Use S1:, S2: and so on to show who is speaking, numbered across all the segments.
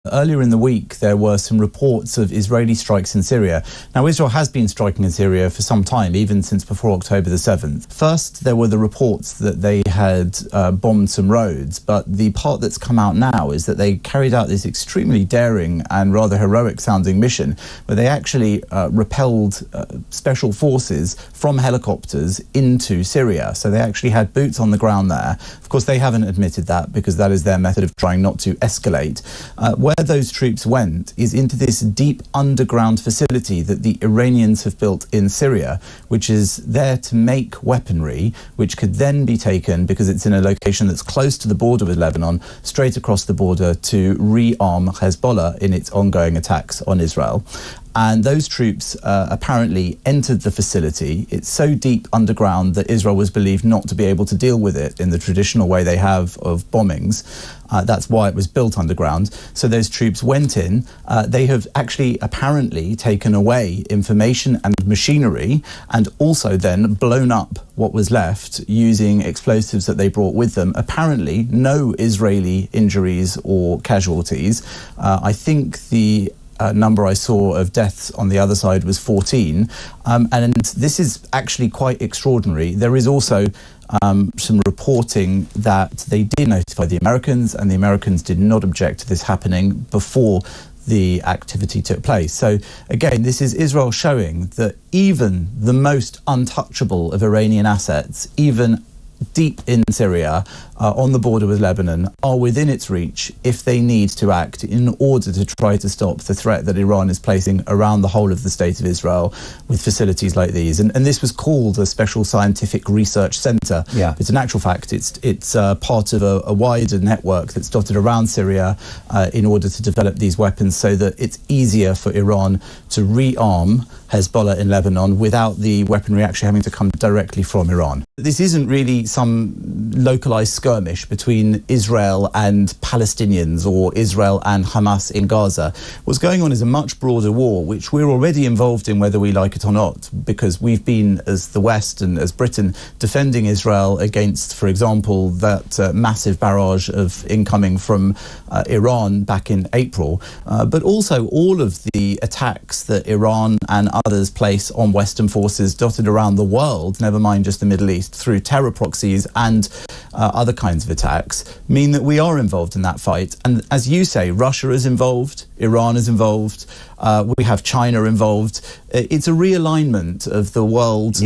S1: Earlier in the week, there were some reports of Israeli strikes in Syria. Now, Israel has been striking in Syria for some time, even since before October the 7th. First, there were the reports that they had bombed some roads, but the part that's come out now is that they carried out this extremely daring and rather heroic-sounding mission, where they actually repelled special forces from helicopters into Syria. So they actually had boots on the ground there. Of course, they haven't admitted that because that is their method of trying not to escalate. Where those troops went is into this deep underground facility that the Iranians have built in Syria, which is there to make weaponry, which could then be taken, because it's in a location that's close to the border with Lebanon, straight across the border to rearm Hezbollah in its ongoing attacks on Israel. And those troops apparently entered the facility. It's so deep underground that Israel was believed not to be able to deal with it in the traditional way they have of bombings. That's why it was built underground. So those troops went in. They have actually apparently taken away information and machinery, and also then blown up what was left using explosives that they brought with them. Apparently no Israeli injuries or casualties. I think the number I saw of deaths on the other side was 14. And this is actually quite extraordinary. There is also some reporting that they did notify the Americans, and the Americans did not object to this happening before the activity took place. So again, this is Israel showing that even the most untouchable of Iranian assets, even deep in Syria, on the border with Lebanon, are within its reach if they need to act in order to try to stop the threat that Iran is placing around the whole of the state of Israel with facilities like these. And this was called a special scientific research centre. Yeah. But in actual fact, it's part of a wider network that's dotted around Syria in order to develop these weapons so that it's easier for Iran to rearm Hezbollah in Lebanon without the weaponry actually having to come directly from Iran. This isn't really some localised skirmish between Israel and Palestinians or Israel and Hamas in Gaza. What's going on is a much broader war, which we're already involved in, whether we like it or not, because we've been, as the West and as Britain, defending Israel against, for example, that massive barrage of incoming from Iran back in April, but also all of the attacks that Iran and others place on Western forces dotted around the world, never mind just the Middle East, through terror proxies and other kinds of attacks, mean that we are involved in that fight. And as you say, Russia is involved, Iran is involved, we have China involved. It's a realignment of the world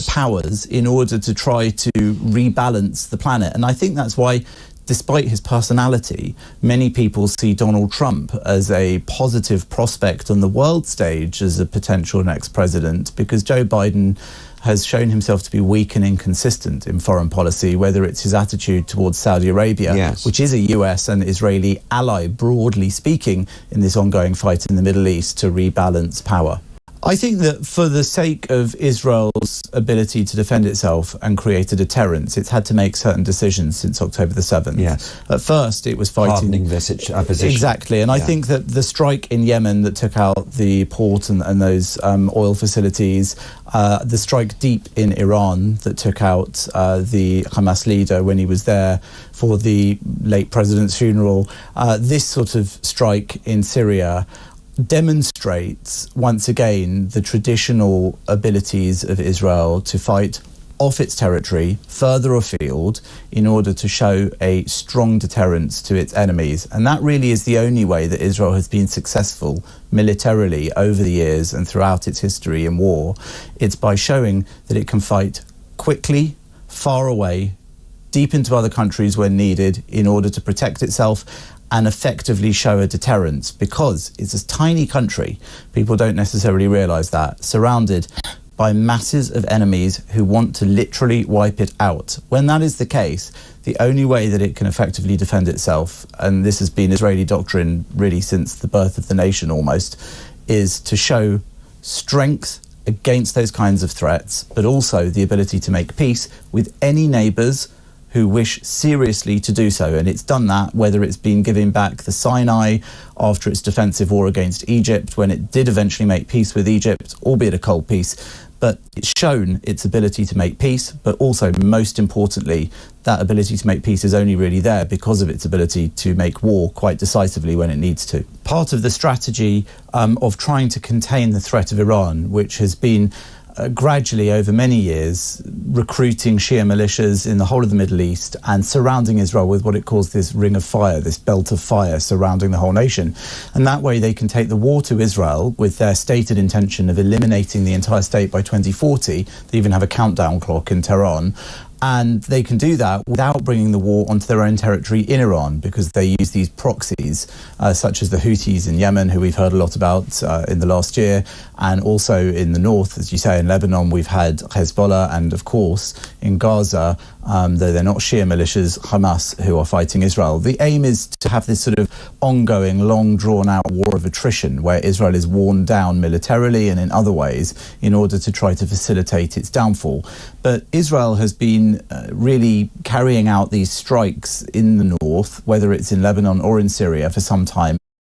S1: powers in order to try to rebalance the planet. And I think that's why, despite his personality, many people see Donald Trump as a positive prospect on the world stage as a potential next president, because Joe Biden has shown himself to be weak and inconsistent in foreign policy, whether it's his attitude towards Saudi Arabia, which is a US and Israeli ally, broadly speaking, in this ongoing fight in the Middle East to rebalance power. I think that for the sake of Israel's ability to defend itself and create a deterrence, it's had to make certain decisions since October the 7th. Yes. At first, it was fighting... hardening the opposition. Exactly. And I think that the strike in Yemen that took out the port and those oil facilities, the strike deep in Iran that took out the Hamas leader when he was there for the late president's funeral, this sort of strike in Syria demonstrates once again the traditional abilities of Israel to fight off its territory, further afield, in order to show a strong deterrence to its enemies. And that really is the only way that Israel has been successful militarily over the years and throughout its history in war. It's by showing that it can fight quickly, far away, deep into other countries when needed, in order to protect itself and effectively show a deterrence, because it's a tiny country, people don't necessarily realise that, surrounded by masses of enemies who want to literally wipe it out. When that is the case, the only way that it can effectively defend itself, and this has been Israeli doctrine really since the birth of the nation almost, is to show strength against those kinds of threats, but also the ability to make peace with any neighbours who wish seriously to do so. And it's done that, whether it's been giving back the Sinai after its defensive war against Egypt, when it did eventually make peace with Egypt, albeit a cold peace. But it's shown its ability to make peace, but also, most importantly, that ability to make peace is only really there because of its ability to make war quite decisively when it needs to. Part of the strategy of trying to contain the threat of Iran, which has been gradually over many years recruiting Shia militias in the whole of the Middle East and surrounding Israel with what it calls this ring of fire, this belt of fire surrounding the whole nation. And that way they can take the war to Israel with their stated intention of eliminating the entire state by 2040. They even have a countdown clock in Tehran. And they can do that without bringing the war onto their own territory in Iran, because they use these proxies, such as the Houthis in Yemen, who we've heard a lot about in the last year, and also in the north, as you say, in Lebanon, we've had Hezbollah, and of course, in Gaza, though they're not Shia militias, Hamas, who are fighting Israel. The aim is to have this sort of ongoing, long drawn-out war of attrition, where Israel is worn down militarily and in other ways in order to try to facilitate its downfall. But Israel has been really carrying out these strikes in the north, whether it's in Lebanon or in Syria, for some time.